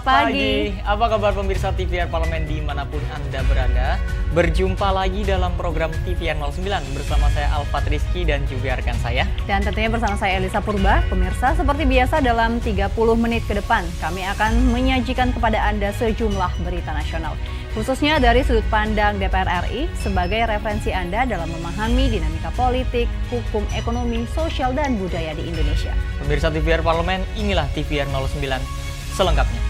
pagi. Apa kabar pemirsa TVR Parlemen dimanapun Anda berada? Berjumpa lagi dalam program TVR 09 bersama saya Alfat Rizky dan juga rekan saya. Dan tentunya bersama saya Elisa Purba. Pemirsa, seperti biasa dalam 30 menit ke depan kami akan menyajikan kepada Anda sejumlah berita nasional. Khususnya dari sudut pandang DPR RI sebagai referensi Anda dalam memahami dinamika politik, hukum, ekonomi, sosial, dan budaya di Indonesia. Pemirsa TVR Parlemen, inilah TVR 09 selengkapnya.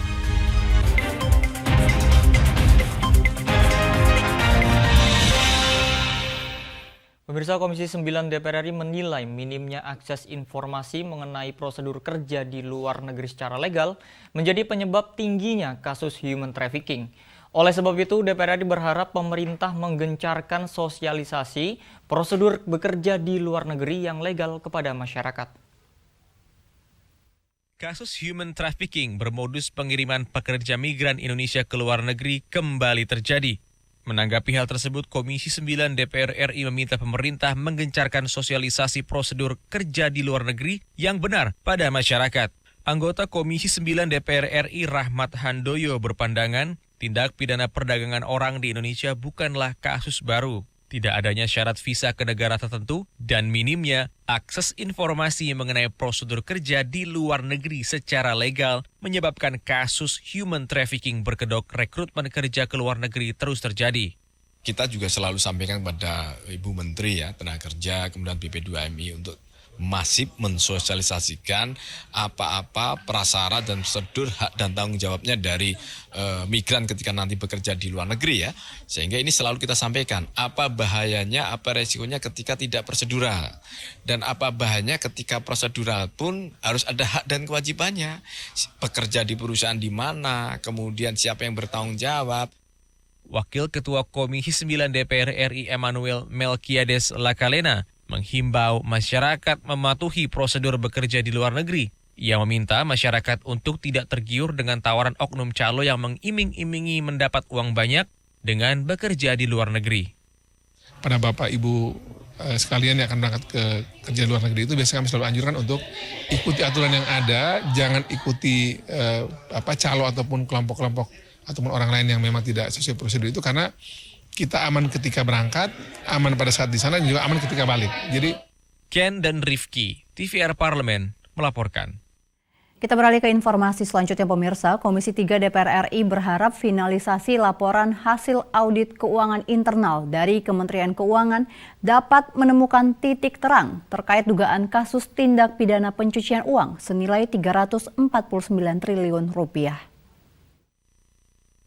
Pemirsa, Komisi 9 DPR RI menilai minimnya akses informasi mengenai prosedur kerja di luar negeri secara legal menjadi penyebab tingginya kasus human trafficking. Oleh sebab itu, DPR RI berharap pemerintah menggencarkan sosialisasi prosedur bekerja di luar negeri yang legal kepada masyarakat. Kasus human trafficking bermodus pengiriman pekerja migran Indonesia ke luar negeri kembali terjadi. Menanggapi hal tersebut, Komisi 9 DPR RI meminta pemerintah menggencarkan sosialisasi prosedur kerja di luar negeri yang benar pada masyarakat. Anggota Komisi 9 DPR RI Rahmat Handoyo berpandangan, tindak pidana perdagangan orang di Indonesia bukanlah kasus baru. Tidak adanya syarat visa ke negara tertentu dan minimnya akses informasi mengenai prosedur kerja di luar negeri secara legal menyebabkan kasus human trafficking berkedok rekrutmen kerja ke luar negeri terus terjadi. Kita juga selalu sampaikan kepada Ibu Menteri ya, Tenaga Kerja, kemudian BP2MI untuk masif mensosialisasikan apa-apa prasyarat dan prosedur hak dan tanggung jawabnya dari migran ketika nanti bekerja di luar negeri ya. Sehingga ini selalu kita sampaikan apa bahayanya, apa resikonya ketika tidak prosedural. Dan apa bahayanya ketika prosedural pun harus ada hak dan kewajibannya. Pekerja di perusahaan di mana, kemudian siapa yang bertanggung jawab. Wakil Ketua Komisi 9 DPR RI Emmanuel Melkiades Lakalena menghimbau masyarakat mematuhi prosedur bekerja di luar negeri. Ia meminta masyarakat untuk tidak tergiur dengan tawaran oknum calo yang mengiming-imingi mendapat uang banyak dengan bekerja di luar negeri. Pada Bapak Ibu sekalian yang akan berangkat ke kerja di luar negeri itu biasanya kami selalu anjurkan untuk ikuti aturan yang ada, jangan ikuti calo ataupun kelompok-kelompok ataupun orang lain yang memang tidak sesuai prosedur itu, karena kita aman ketika berangkat, aman pada saat di sana, dan juga aman ketika balik. Jadi, Ken dan Rifki, TVR Parlemen, melaporkan. Kita beralih ke informasi selanjutnya pemirsa. Komisi 3 DPR RI berharap finalisasi laporan hasil audit keuangan internal dari Kementerian Keuangan dapat menemukan titik terang terkait dugaan kasus tindak pidana pencucian uang senilai 349 triliun rupiah.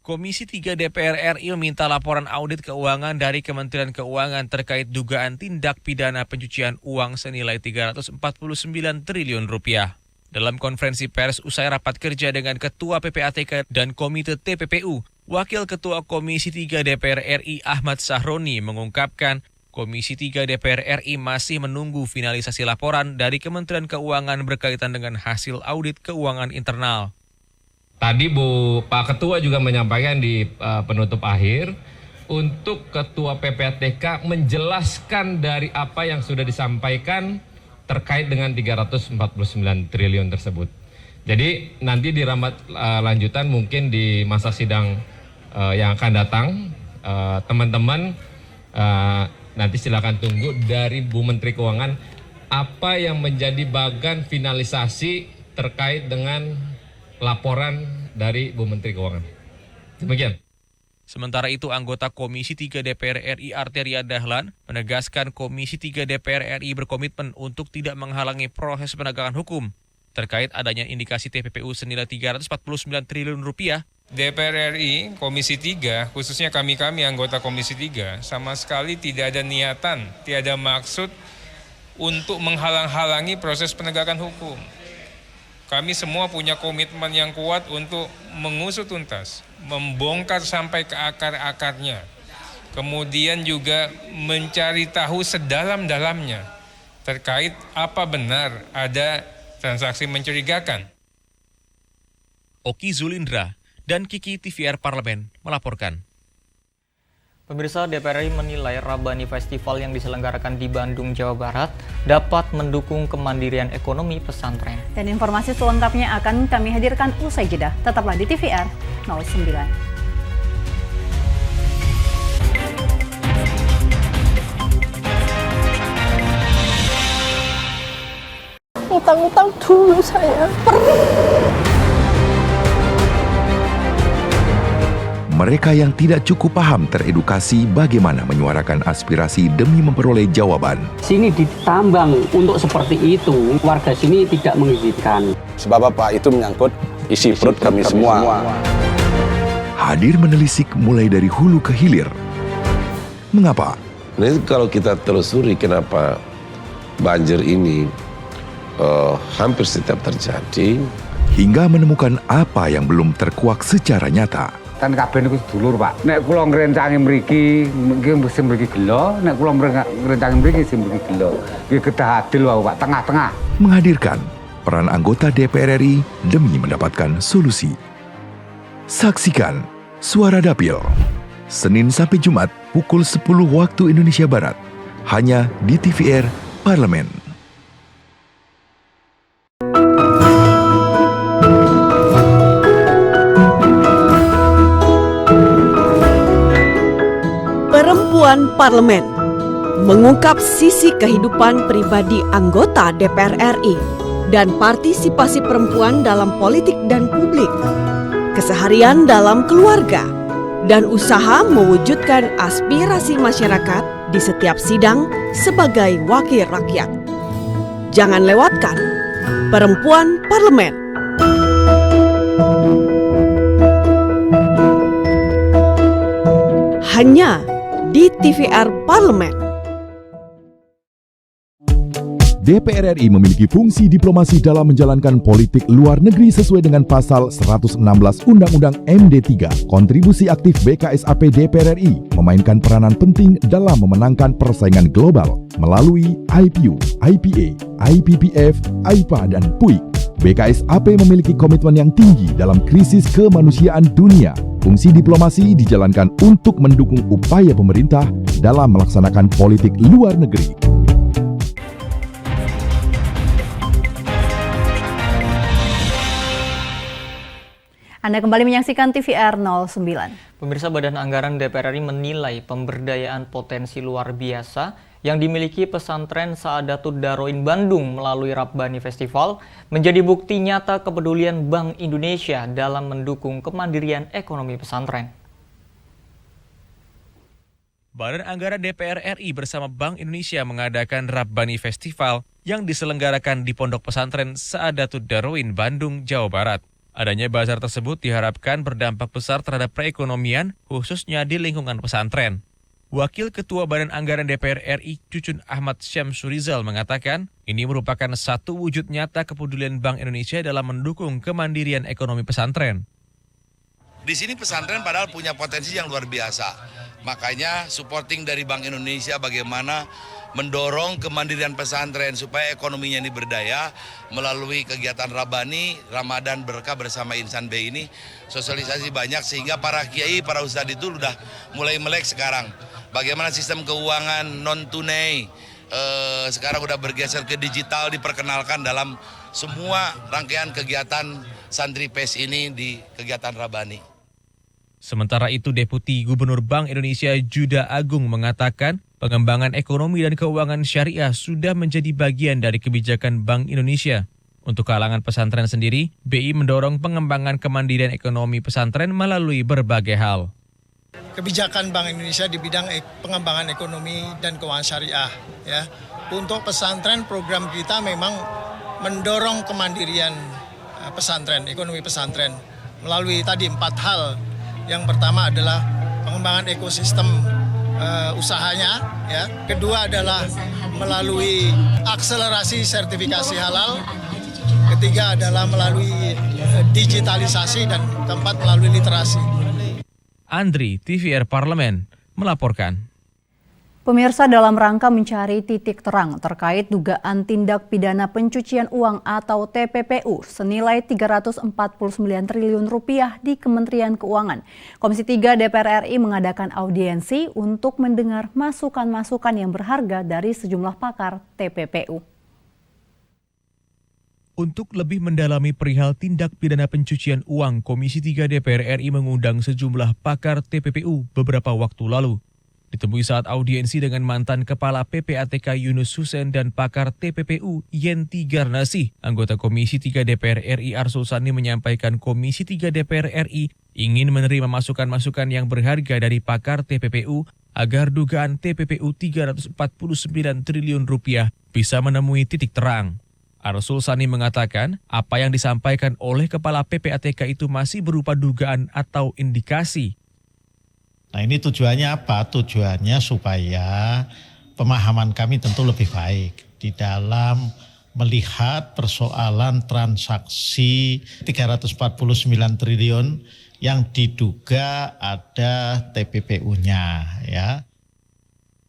Komisi 3 DPR RI meminta laporan audit keuangan dari Kementerian Keuangan terkait dugaan tindak pidana pencucian uang senilai 349 triliun rupiah. Dalam konferensi pers usai rapat kerja dengan Ketua PPATK dan Komite TPPU, Wakil Ketua Komisi 3 DPR RI Ahmad Sahroni mengungkapkan Komisi 3 DPR RI masih menunggu finalisasi laporan dari Kementerian Keuangan berkaitan dengan hasil audit keuangan internal. Tadi Pak Ketua juga menyampaikan di penutup akhir untuk Ketua PPATK menjelaskan dari apa yang sudah disampaikan terkait dengan 349 triliun tersebut. Jadi nanti di rapat lanjutan mungkin di masa sidang yang akan datang, teman-teman nanti silakan tunggu dari Bu Menteri Keuangan apa yang menjadi bagan finalisasi terkait dengan laporan dari Bu Menteri Keuangan. Demikian. Sementara itu, anggota Komisi 3 DPR RI Arteria Dahlan menegaskan Komisi 3 DPR RI berkomitmen untuk tidak menghalangi proses penegakan hukum terkait adanya indikasi TPPU senilai 349 triliun rupiah. DPR RI, Komisi 3, khususnya kami anggota Komisi 3, sama sekali tidak ada niatan, tidak ada maksud untuk menghalang-halangi proses penegakan hukum. Kami semua punya komitmen yang kuat untuk mengusut tuntas, membongkar sampai ke akar-akarnya. Kemudian juga mencari tahu sedalam-dalamnya terkait apa benar ada transaksi mencurigakan. Oki Zulindra dan Kiki TVR Parlemen melaporkan. Pemirsa, DPR RI menilai Rabbani Festival yang diselenggarakan di Bandung, Jawa Barat dapat mendukung kemandirian ekonomi pesantren. Dan informasi selengkapnya akan kami hadirkan usai jeda. Tetaplah di TVR 09. Utang-utang dulu saya. Mereka yang tidak cukup paham teredukasi bagaimana menyuarakan aspirasi demi memperoleh jawaban. Sini ditambang untuk seperti itu, warga sini tidak mengizinkan. Sebab apa? Itu menyangkut isi perut kami semua. Hadir menelisik mulai dari hulu ke hilir. Mengapa? Nah, kalau kita telusuri kenapa banjir ini hampir setiap terjadi. Hingga menemukan apa yang belum terkuak secara nyata. Kan kabeh niku sedulur, Pak. Nek kula ngrencangi mriki, mungkin mriki gelo, nek kula ngrencangi mriki sing mriki gelo. Iki kedah adil wae, Pak, tengah-tengah. Menghadirkan peran anggota DPR RI demi mendapatkan solusi. Saksikan Suara Dapil, Senin sampai Jumat pukul 10 waktu Indonesia Barat, hanya di TVR Parlemen. Perempuan Parlemen mengungkap sisi kehidupan pribadi anggota DPR RI dan partisipasi perempuan dalam politik dan publik, keseharian dalam keluarga, dan usaha mewujudkan aspirasi masyarakat di setiap sidang sebagai wakil rakyat. Jangan lewatkan Perempuan Parlemen. Hanya di TVR Parlemen. DPR RI memiliki fungsi diplomasi dalam menjalankan politik luar negeri sesuai dengan pasal 116 Undang-Undang MD3. Kontribusi aktif BKSAP DPR RI memainkan peranan penting dalam memenangkan persaingan global melalui IPU, IPA, IPPF, AIPA, dan PUIK. BKSAP memiliki komitmen yang tinggi dalam krisis kemanusiaan dunia. Fungsi diplomasi dijalankan untuk mendukung upaya pemerintah dalam melaksanakan politik luar negeri. Anda kembali menyaksikan TVR 09. Pemirsa, Badan Anggaran DPR RI menilai pemberdayaan potensi luar biasa yang dimiliki pesantren Saadatud Daroin Bandung melalui Rabbani Festival menjadi bukti nyata kepedulian Bank Indonesia dalam mendukung kemandirian ekonomi pesantren. Badan Anggaran DPR RI bersama Bank Indonesia mengadakan Rabbani Festival yang diselenggarakan di Pondok Pesantren Saadatud Daroin Bandung, Jawa Barat. Adanya bazar tersebut diharapkan berdampak besar terhadap perekonomian, khususnya di lingkungan pesantren. Wakil Ketua Badan Anggaran DPR RI Cucun Ahmad Syamsurizal mengatakan, ini merupakan satu wujud nyata kepedulian Bank Indonesia dalam mendukung kemandirian ekonomi pesantren. Di sini pesantren padahal punya potensi yang luar biasa. Makanya supporting dari Bank Indonesia bagaimana mendorong kemandirian pesantren supaya ekonominya ini berdaya melalui kegiatan Rabbani, Ramadan Berkah bersama Insan B ini sosialisasi banyak sehingga para kiai, para ustadz itu udah mulai melek sekarang. Bagaimana sistem keuangan non-tunai sekarang udah bergeser ke digital, diperkenalkan dalam semua rangkaian kegiatan santri PES ini di kegiatan Rabbani. Sementara itu, Deputi Gubernur Bank Indonesia Juda Agung mengatakan pengembangan ekonomi dan keuangan syariah sudah menjadi bagian dari kebijakan Bank Indonesia. Untuk kalangan pesantren sendiri, BI mendorong pengembangan kemandirian ekonomi pesantren melalui berbagai hal. Kebijakan Bank Indonesia di bidang pengembangan ekonomi dan keuangan syariah, ya. Untuk pesantren, program kita memang mendorong kemandirian pesantren, ekonomi pesantren melalui tadi 4 hal. Yang pertama adalah pengembangan ekosistem usahanya, ya. Kedua adalah melalui akselerasi sertifikasi halal. Ketiga adalah melalui digitalisasi dan keempat melalui literasi. Andri, TVR Parlemen, melaporkan. Pemirsa, dalam rangka mencari titik terang terkait dugaan tindak pidana pencucian uang atau TPPU senilai 349 triliun rupiah di Kementerian Keuangan, Komisi 3 DPR RI mengadakan audiensi untuk mendengar masukan-masukan yang berharga dari sejumlah pakar TPPU. Untuk lebih mendalami perihal tindak pidana pencucian uang, Komisi 3 DPR RI mengundang sejumlah pakar TPPU beberapa waktu lalu. Ditemui saat audiensi dengan mantan Kepala PPATK Yunus Husein dan pakar TPPU Yenti Garnasih, anggota Komisi 3 DPR RI Arsul Sani menyampaikan Komisi 3 DPR RI ingin menerima masukan-masukan yang berharga dari pakar TPPU agar dugaan TPPU 349 triliun rupiah bisa menemui titik terang. Arsul Sani mengatakan apa yang disampaikan oleh Kepala PPATK itu masih berupa dugaan atau indikasi. Nah, ini tujuannya apa? Tujuannya supaya pemahaman kami tentu lebih baik di dalam melihat persoalan transaksi 349 triliun yang diduga ada TPPU-nya, ya.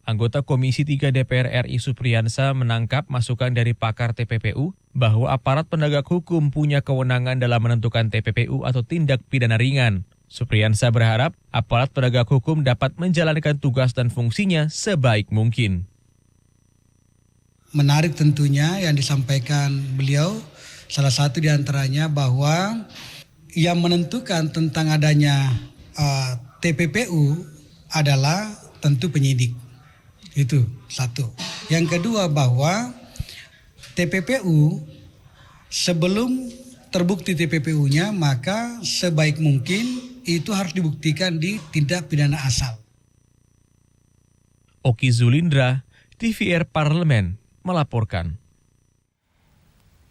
Anggota Komisi 3 DPR RI Supriyansa menangkap masukan dari pakar TPPU bahwa aparat penegak hukum punya kewenangan dalam menentukan TPPU atau tindak pidana ringan. Supriyansa berharap aparat penegak hukum dapat menjalankan tugas dan fungsinya sebaik mungkin. Menarik tentunya yang disampaikan beliau, salah satu diantaranya bahwa yang menentukan tentang adanya TPPU adalah tentu penyidik. Itu satu. Yang kedua bahwa TPPU sebelum terbukti TPPU-nya maka sebaik mungkin itu harus dibuktikan di tindak pidana asal. Oki Zulindra, TVR Parlemen, melaporkan.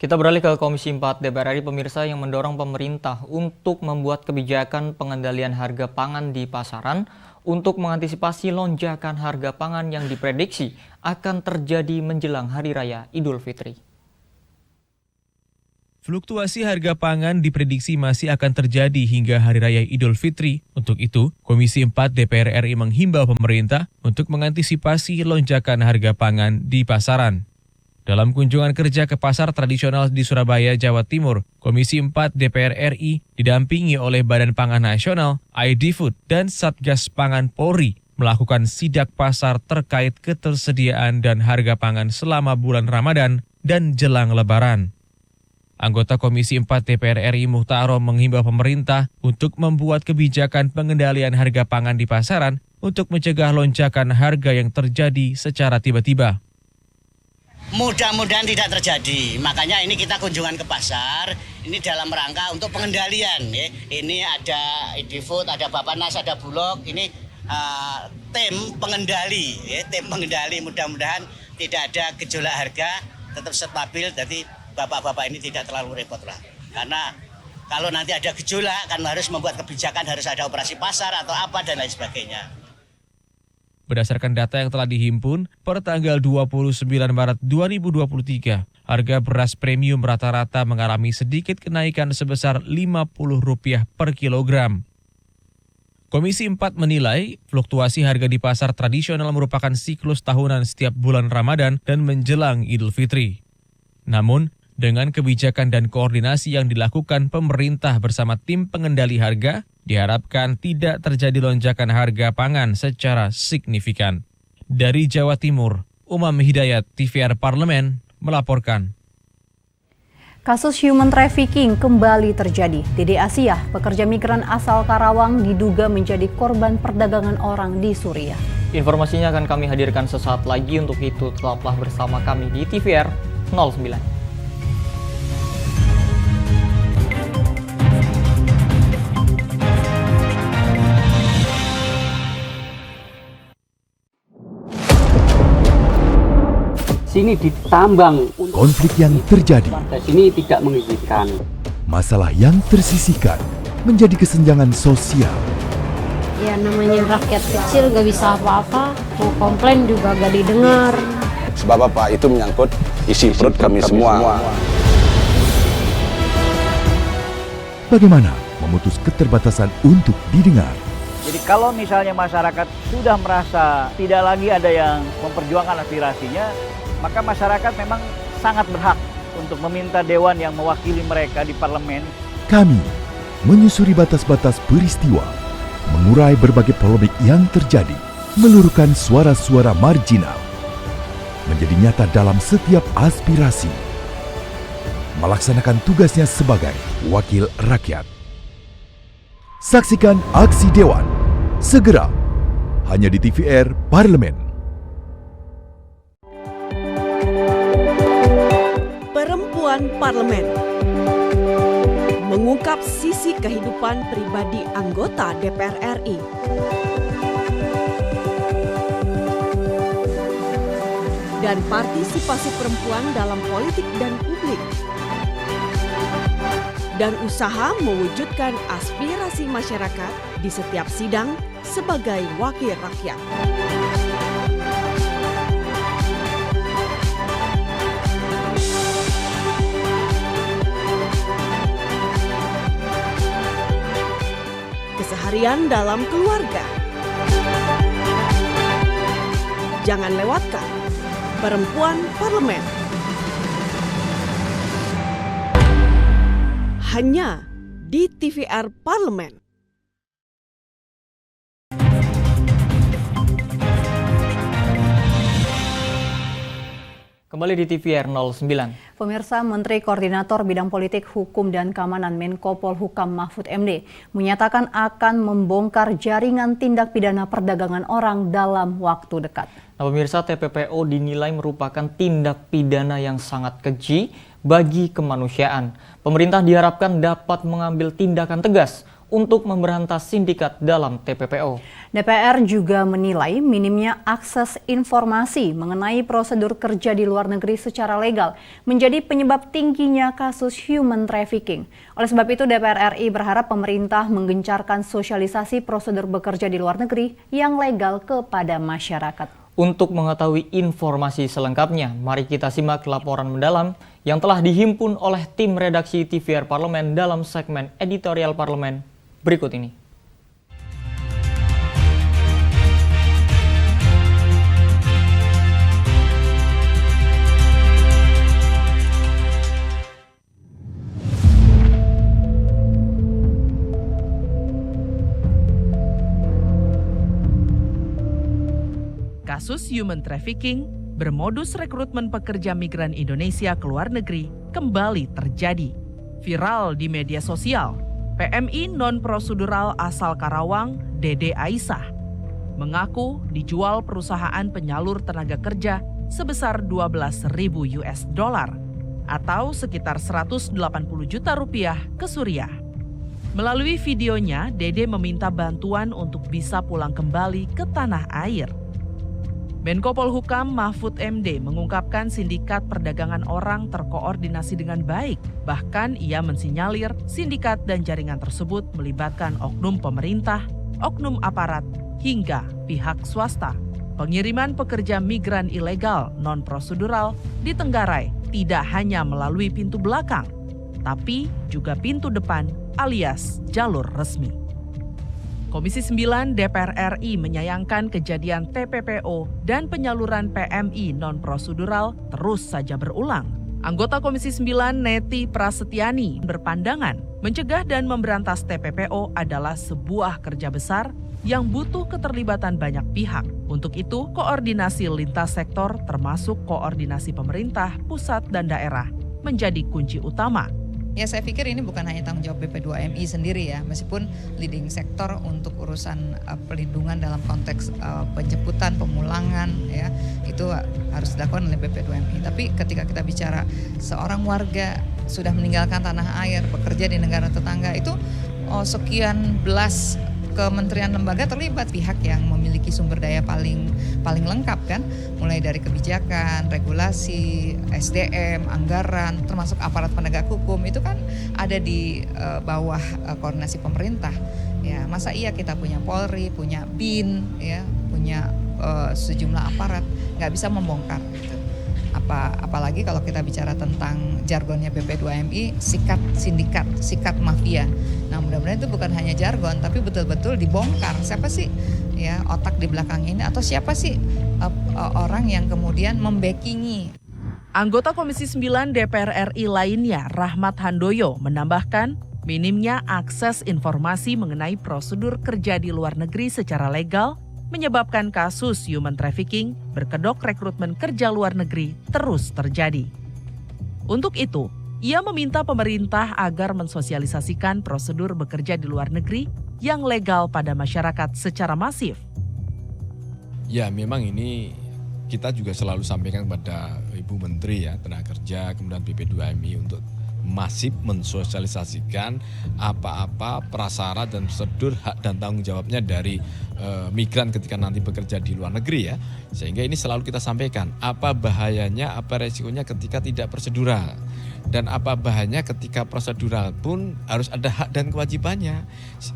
Kita beralih ke Komisi 4 DPR RI, pemirsa, yang mendorong pemerintah untuk membuat kebijakan pengendalian harga pangan di pasaran untuk mengantisipasi lonjakan harga pangan yang diprediksi akan terjadi menjelang Hari Raya Idul Fitri. Fluktuasi harga pangan diprediksi masih akan terjadi hingga Hari Raya Idul Fitri. Untuk itu, Komisi 4 DPR RI menghimbau pemerintah untuk mengantisipasi lonjakan harga pangan di pasaran. Dalam kunjungan kerja ke pasar tradisional di Surabaya, Jawa Timur, Komisi 4 DPR RI didampingi oleh Badan Pangan Nasional, ID Food, dan Satgas Pangan Polri melakukan sidak pasar terkait ketersediaan dan harga pangan selama bulan Ramadan dan jelang Lebaran. Anggota Komisi 4 DPR RI Muhtarom menghimbau pemerintah untuk membuat kebijakan pengendalian harga pangan di pasaran untuk mencegah lonjakan harga yang terjadi secara tiba-tiba. Mudah-mudahan tidak terjadi, makanya ini kita kunjungan ke pasar, ini dalam rangka untuk pengendalian. Ya. Ini ada ID-Food, ada Bapanas, ada Bulog, ini tim pengendali, ya, tim pengendali. Mudah-mudahan tidak ada gejolak harga, tetap stabil, jadi bapak-bapak ini tidak terlalu repot lah. Karena kalau nanti ada gejolak kan harus membuat kebijakan, harus ada operasi pasar atau apa dan lain sebagainya. Berdasarkan data yang telah dihimpun, per tanggal 29 Maret 2023, harga beras premium rata-rata mengalami sedikit kenaikan sebesar Rp50 per kilogram. Komisi 4 menilai fluktuasi harga di pasar tradisional merupakan siklus tahunan setiap bulan Ramadan dan menjelang Idul Fitri. Namun, dengan kebijakan dan koordinasi yang dilakukan pemerintah bersama tim pengendali harga, diharapkan tidak terjadi lonjakan harga pangan secara signifikan. Dari Jawa Timur, Umam Hidayat, TVR Parlemen, melaporkan. Kasus human trafficking kembali terjadi. Dede Asia, pekerja migran asal Karawang, diduga menjadi korban perdagangan orang di Suriah. Informasinya akan kami hadirkan sesaat lagi. Untuk itu, tetaplah bersama kami di TVR 09. Sini ditambang. Konflik yang terjadi. Sini tidak mengizinkan. Masalah yang tersisihkan menjadi kesenjangan sosial. Ya namanya rakyat kecil gak bisa apa-apa, mau komplain juga gak didengar. Sebab apa? Itu menyangkut isi perut kami semua. Bagaimana memutus keterbatasan untuk didengar? Jadi kalau misalnya masyarakat sudah merasa tidak lagi ada yang memperjuangkan aspirasinya, maka masyarakat memang sangat berhak untuk meminta dewan yang mewakili mereka di parlemen. Kami menyusuri batas-batas peristiwa, mengurai berbagai polemik yang terjadi, meluruhkan suara-suara marginal, menjadi nyata dalam setiap aspirasi, melaksanakan tugasnya sebagai wakil rakyat. Saksikan aksi Dewan segera hanya di TVR Parlemen. Perempuan Parlemen mengungkap sisi kehidupan pribadi anggota DPR RI. Dan partisipasi perempuan dalam politik dan publik. Dan usaha mewujudkan aspirasi masyarakat di setiap sidang sebagai wakil rakyat. Keseharian dalam keluarga. Jangan lewatkan Perempuan Parlemen. Hanya di TVR Parlemen. Kembali di TVR 09. Pemirsa, Menteri Koordinator Bidang Politik, Hukum dan Keamanan Menko Polhukam Mahfud MD menyatakan akan membongkar jaringan tindak pidana perdagangan orang dalam waktu dekat. Nah, pemirsa, TPPO dinilai merupakan tindak pidana yang sangat keji bagi kemanusiaan. Pemerintah diharapkan dapat mengambil tindakan tegas untuk memberantas sindikat dalam TPPO. DPR juga menilai minimnya akses informasi mengenai prosedur kerja di luar negeri secara legal menjadi penyebab tingginya kasus human trafficking. Oleh sebab itu, DPR RI berharap pemerintah menggencarkan sosialisasi prosedur bekerja di luar negeri yang legal kepada masyarakat. Untuk mengetahui informasi selengkapnya, mari kita simak laporan mendalam yang telah dihimpun oleh tim redaksi TVR Parlemen dalam segmen editorial Parlemen berikut ini. Kasus human trafficking bermodus rekrutmen pekerja migran Indonesia ke luar negeri kembali terjadi. Viral di media sosial, PMI non-prosedural asal Karawang, Dede Aisyah, mengaku dijual perusahaan penyalur tenaga kerja sebesar $12.000 atau sekitar 180 juta rupiah ke Suriah. Melalui videonya, Dede meminta bantuan untuk bisa pulang kembali ke tanah air. Menko Polhukam Mahfud MD mengungkapkan sindikat perdagangan orang terkoordinasi dengan baik. Bahkan ia mensinyalir sindikat dan jaringan tersebut melibatkan oknum pemerintah, oknum aparat, hingga pihak swasta. Pengiriman pekerja migran ilegal non-prosedural ditenggarai tidak hanya melalui pintu belakang, tapi juga pintu depan alias jalur resmi. Komisi 9 DPR RI menyayangkan kejadian TPPO dan penyaluran PMI non-prosedural terus saja berulang. Anggota Komisi 9 Neti Prasetyani berpandangan mencegah dan memberantas TPPO adalah sebuah kerja besar yang butuh keterlibatan banyak pihak. Untuk itu, koordinasi lintas sektor termasuk koordinasi pemerintah, pusat, dan daerah menjadi kunci utama. Ya, saya pikir ini bukan hanya tanggung jawab BP2MI sendiri ya, meskipun leading sektor untuk urusan pelindungan dalam konteks penjemputan, pemulangan ya, itu harus dilakukan oleh BP2MI. Tapi ketika kita bicara seorang warga sudah meninggalkan tanah air, bekerja di negara tetangga, itu sekian belas kementerian lembaga terlibat, pihak yang memiliki sumber daya paling lengkap kan, mulai dari kebijakan, regulasi, SDM, anggaran, termasuk aparat penegak hukum itu kan ada di bawah koordinasi pemerintah. Ya, masa iya kita punya Polri, punya BIN, ya, punya sejumlah aparat nggak bisa membongkar gitu. Apalagi kalau kita bicara tentang jargonnya BP2MI, sikat mafia. Nah, mudah-mudahan itu bukan hanya jargon, tapi betul-betul dibongkar. Siapa sih ya otak di belakang ini, atau siapa sih orang yang kemudian membackingi? Anggota Komisi 9 DPR RI lainnya, Rahmat Handoyo, menambahkan minimnya akses informasi mengenai prosedur kerja di luar negeri secara legal menyebabkan kasus human trafficking berkedok rekrutmen kerja luar negeri terus terjadi. Untuk itu, ia meminta pemerintah agar mensosialisasikan prosedur bekerja di luar negeri yang legal pada masyarakat secara masif. Ya, memang ini kita juga selalu sampaikan kepada Ibu Menteri ya, Tenaga Kerja, kemudian BP2MI untuk masif mensosialisasikan apa-apa prasyarat dan prosedur hak dan tanggung jawabnya dari migran ketika nanti bekerja di luar negeri ya. Sehingga ini selalu kita sampaikan apa bahayanya, apa resikonya ketika tidak prosedural. Dan apa bahayanya ketika prosedural pun harus ada hak dan kewajibannya.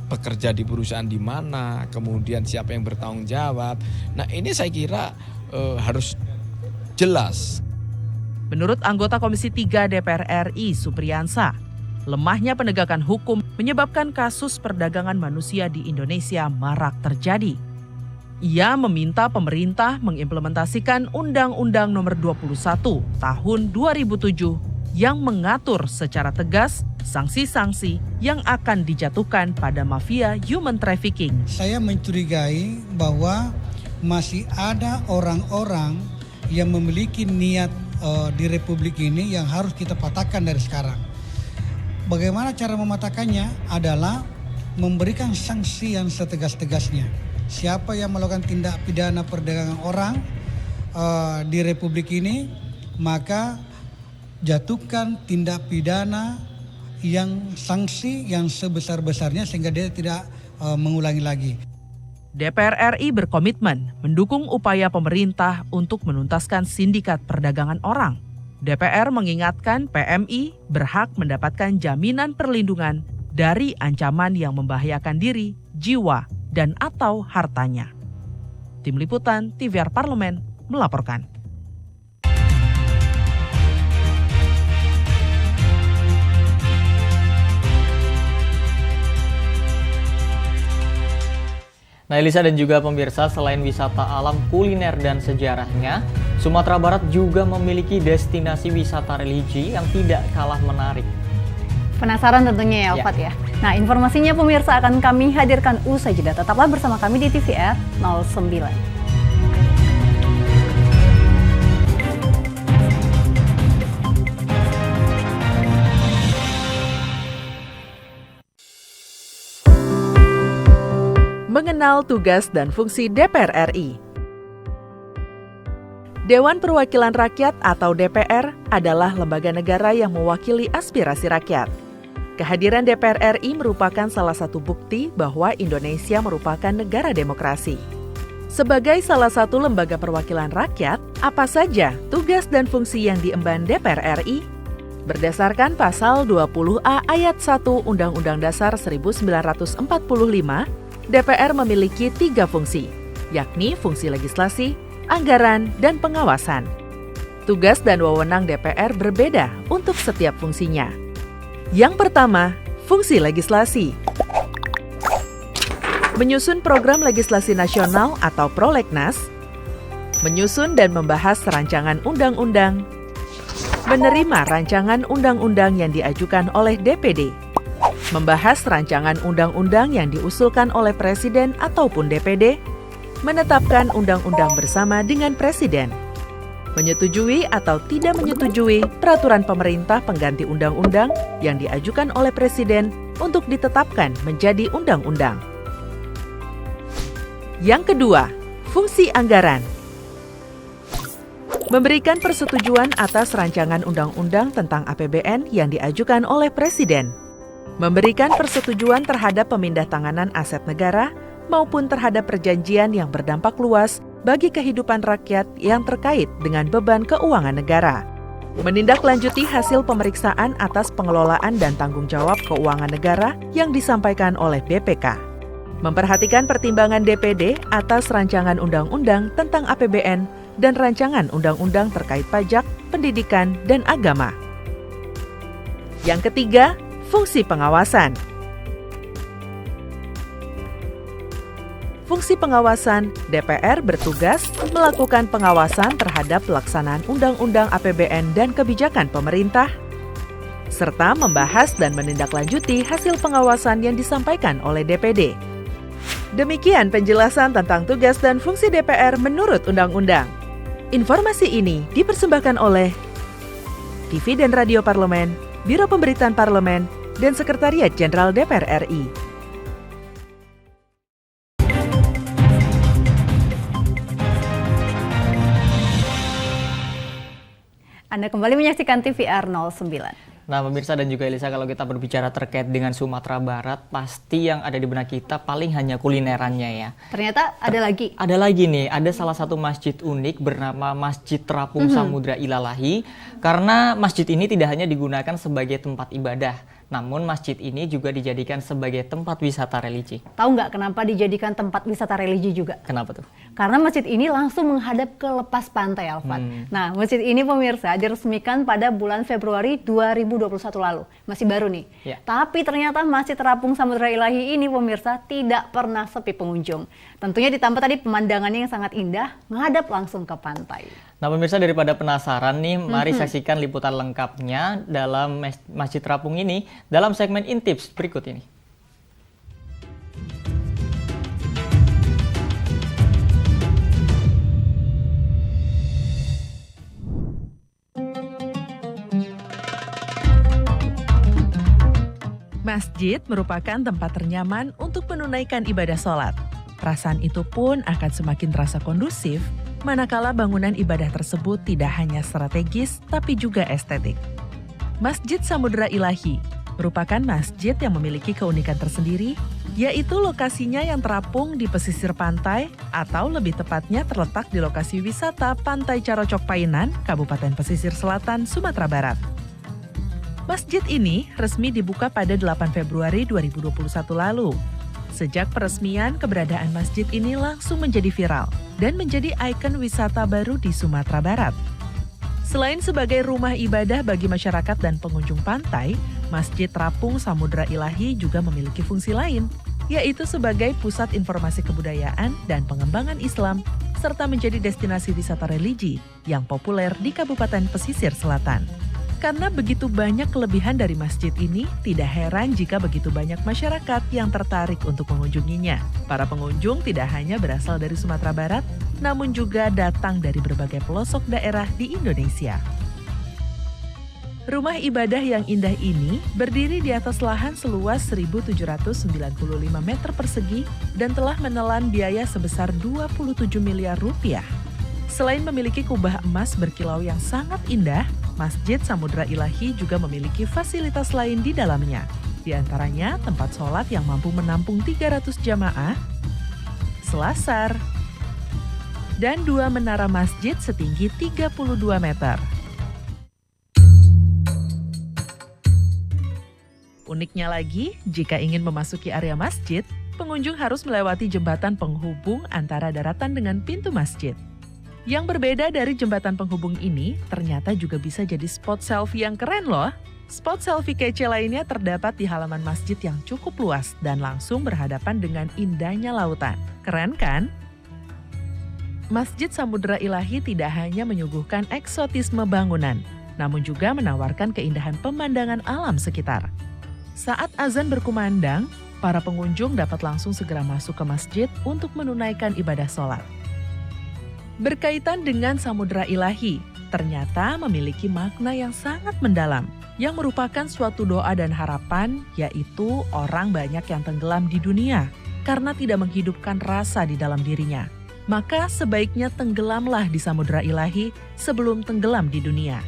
Pekerja di perusahaan di mana, kemudian siapa yang bertanggung jawab. Nah, ini saya kira harus jelas. Menurut anggota Komisi 3 DPR RI Supriyansa, lemahnya penegakan hukum menyebabkan kasus perdagangan manusia di Indonesia marak terjadi. Ia meminta pemerintah mengimplementasikan Undang-Undang Nomor 21 Tahun 2007 yang mengatur secara tegas sanksi-sanksi yang akan dijatuhkan pada mafia human trafficking. Saya mencurigai bahwa masih ada orang-orang yang memiliki niat di Republik ini yang harus kita patahkan dari sekarang. Bagaimana cara mematahkannya adalah memberikan sanksi yang setegas-tegasnya. Siapa yang melakukan tindak pidana perdagangan orang di Republik ini, maka jatuhkan tindak pidana yang sanksi yang sebesar-besarnya sehingga dia tidak mengulangi lagi. DPR RI berkomitmen mendukung upaya pemerintah untuk menuntaskan sindikat perdagangan orang. DPR mengingatkan PMI berhak mendapatkan jaminan perlindungan dari ancaman yang membahayakan diri, jiwa, dan atau hartanya. Tim Liputan TVR Parlemen melaporkan. Nah, Elisa dan juga pemirsa, selain wisata alam, kuliner, dan sejarahnya, Sumatera Barat juga memiliki destinasi wisata religi yang tidak kalah menarik. Penasaran tentunya ya, Alfat ya. Nah, informasinya pemirsa akan kami hadirkan usai jeda. Tetaplah bersama kami di TVR 09. Mengenal tugas dan fungsi DPR RI. Dewan Perwakilan Rakyat atau DPR adalah lembaga negara yang mewakili aspirasi rakyat. Kehadiran DPR RI merupakan salah satu bukti bahwa Indonesia merupakan negara demokrasi. Sebagai salah satu lembaga perwakilan rakyat, apa saja tugas dan fungsi yang diemban DPR RI? Berdasarkan pasal 20A ayat 1 Undang-Undang Dasar 1945, DPR memiliki 3 fungsi, yakni fungsi legislasi, anggaran, dan pengawasan. Tugas dan wewenang DPR berbeda untuk setiap fungsinya. Yang pertama, fungsi legislasi. Menyusun program legislasi nasional atau prolegnas, menyusun dan membahas rancangan undang-undang, menerima rancangan undang-undang yang diajukan oleh DPD, membahas rancangan undang-undang yang diusulkan oleh Presiden ataupun DPD, menetapkan undang-undang bersama dengan Presiden, menyetujui atau tidak menyetujui peraturan pemerintah pengganti undang-undang yang diajukan oleh Presiden untuk ditetapkan menjadi undang-undang. Yang kedua, fungsi anggaran. Memberikan persetujuan atas rancangan undang-undang tentang APBN yang diajukan oleh Presiden. Memberikan persetujuan terhadap pemindahntanganan aset negara maupun terhadap perjanjian yang berdampak luas bagi kehidupan rakyat yang terkait dengan beban keuangan negara. Menindaklanjuti hasil pemeriksaan atas pengelolaan dan tanggung jawab keuangan negara yang disampaikan oleh BPK. Memperhatikan pertimbangan DPD atas rancangan undang-undang tentang APBN dan rancangan undang-undang terkait pajak, pendidikan, dan agama. Yang ketiga, fungsi pengawasan. Fungsi pengawasan, DPR bertugas melakukan pengawasan terhadap pelaksanaan undang-undang APBN dan kebijakan pemerintah, serta membahas dan menindaklanjuti hasil pengawasan yang disampaikan oleh DPD. Demikian penjelasan tentang tugas dan fungsi DPR menurut undang-undang. Informasi ini dipersembahkan oleh TV dan Radio Parlemen, Biro Pemberitaan Parlemen, dan Sekretariat Jenderal DPR RI. Anda kembali menyaksikan TVR 09. Nah, pemirsa dan juga Elisa, kalau kita berbicara terkait dengan Sumatera Barat, pasti yang ada di benak kita paling hanya kulinerannya ya. Ternyata ada lagi. Ada lagi nih, ada salah satu masjid unik bernama Masjid Terapung Samudra Ilalahi. Karena masjid ini tidak hanya digunakan sebagai tempat ibadah, namun masjid ini juga dijadikan sebagai tempat wisata religi. Tahu nggak kenapa dijadikan tempat wisata religi juga? Kenapa tuh? Karena masjid ini langsung menghadap ke lepas pantai, Alvan. Nah, masjid ini pemirsa diresmikan pada bulan Februari 2021 lalu. Masih baru nih. Ya. Tapi ternyata Masjid Terapung Samudra Ilahi ini pemirsa tidak pernah sepi pengunjung. Tentunya ditambah tadi pemandangannya yang sangat indah, menghadap langsung ke pantai. Nah, pemirsa, daripada penasaran nih, mari saksikan liputan lengkapnya dalam Masjid Terapung ini dalam segmen Intips berikut ini. Masjid merupakan tempat ternyaman untuk menunaikan ibadah sholat. Perasaan itu pun akan semakin terasa kondusif manakala bangunan ibadah tersebut tidak hanya strategis tapi juga estetik. Masjid Samudra Ilahi merupakan masjid yang memiliki keunikan tersendiri, yaitu lokasinya yang terapung di pesisir pantai atau lebih tepatnya terletak di lokasi wisata Pantai Carocok Painan, Kabupaten Pesisir Selatan, Sumatera Barat. Masjid ini resmi dibuka pada 8 Februari 2021 lalu. Sejak peresmian, keberadaan masjid ini langsung menjadi viral dan menjadi ikon wisata baru di Sumatera Barat. Selain sebagai rumah ibadah bagi masyarakat dan pengunjung pantai, Masjid Terapung Samudra Ilahi juga memiliki fungsi lain, yaitu sebagai pusat informasi kebudayaan dan pengembangan Islam, serta menjadi destinasi wisata religi yang populer di Kabupaten Pesisir Selatan. Karena begitu banyak kelebihan dari masjid ini, tidak heran jika begitu banyak masyarakat yang tertarik untuk mengunjunginya. Para pengunjung tidak hanya berasal dari Sumatera Barat, namun juga datang dari berbagai pelosok daerah di Indonesia. Rumah ibadah yang indah ini berdiri di atas lahan seluas 1.795 meter persegi dan telah menelan biaya sebesar 27 miliar rupiah. Selain memiliki kubah emas berkilau yang sangat indah, Masjid Samudra Ilahi juga memiliki fasilitas lain di dalamnya. Di antaranya tempat sholat yang mampu menampung 300 jamaah, selasar, dan 2 menara masjid setinggi 32 meter. Uniknya lagi, jika ingin memasuki area masjid, pengunjung harus melewati jembatan penghubung antara daratan dengan pintu masjid. Yang berbeda dari jembatan penghubung ini, ternyata juga bisa jadi spot selfie yang keren loh. Spot selfie kece lainnya terdapat di halaman masjid yang cukup luas dan langsung berhadapan dengan indahnya lautan. Keren kan? Masjid Samudra Ilahi tidak hanya menyuguhkan eksotisme bangunan, namun juga menawarkan keindahan pemandangan alam sekitar. Saat azan berkumandang, para pengunjung dapat langsung segera masuk ke masjid untuk menunaikan ibadah sholat. Berkaitan dengan Samudra Ilahi, ternyata memiliki makna yang sangat mendalam, yang merupakan suatu doa dan harapan, yaitu orang banyak yang tenggelam di dunia karena tidak menghidupkan rasa di dalam dirinya. Maka sebaiknya tenggelamlah di Samudra Ilahi sebelum tenggelam di dunia.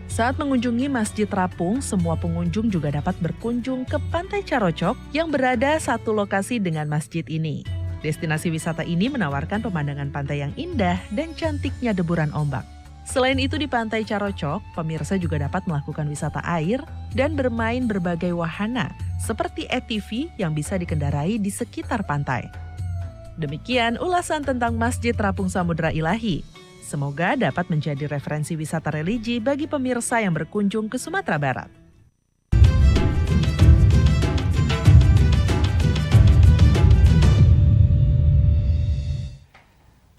Saat mengunjungi Masjid Terapung, semua pengunjung juga dapat berkunjung ke Pantai Carocok yang berada satu lokasi dengan masjid ini. Destinasi wisata ini menawarkan pemandangan pantai yang indah dan cantiknya deburan ombak. Selain itu di Pantai Carocok, pemirsa juga dapat melakukan wisata air dan bermain berbagai wahana seperti ATV yang bisa dikendarai di sekitar pantai. Demikian ulasan tentang Masjid Terapung Samudra Ilahi. Semoga dapat menjadi referensi wisata religi bagi pemirsa yang berkunjung ke Sumatera Barat.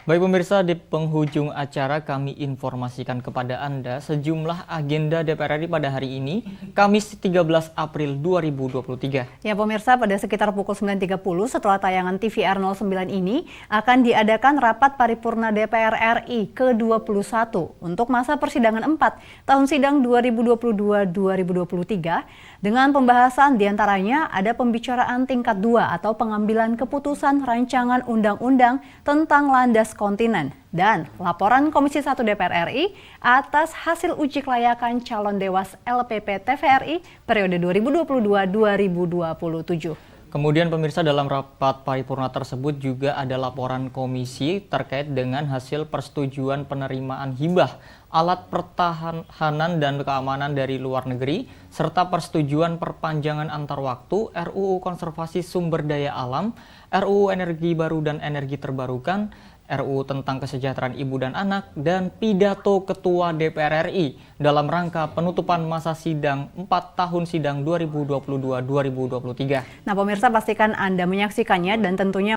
Baik pemirsa, di penghujung acara kami informasikan kepada Anda sejumlah agenda DPR RI pada hari ini, Kamis 13 April 2023. Ya pemirsa, pada sekitar pukul 9.30 setelah tayangan TVR 09 ini akan diadakan rapat paripurna DPR RI ke-21 untuk masa persidangan 4 tahun sidang 2022-2023 dengan pembahasan diantaranya ada pembicaraan tingkat 2 atau pengambilan keputusan rancangan undang-undang tentang landas kontinen dan laporan Komisi 1 DPR RI atas hasil uji kelayakan calon Dewas LPP TVRI periode 2022-2027. Kemudian pemirsa, dalam rapat paripurna tersebut juga ada laporan komisi terkait dengan hasil persetujuan penerimaan hibah alat pertahanan dan keamanan dari luar negeri serta persetujuan perpanjangan antar waktu RUU Konservasi Sumber Daya Alam, RUU Energi Baru dan Energi Terbarukan, RUU tentang kesejahteraan ibu dan anak, dan pidato Ketua DPR RI dalam rangka penutupan masa sidang 4 tahun sidang 2022-2023. Nah pemirsa, pastikan Anda menyaksikannya dan tentunya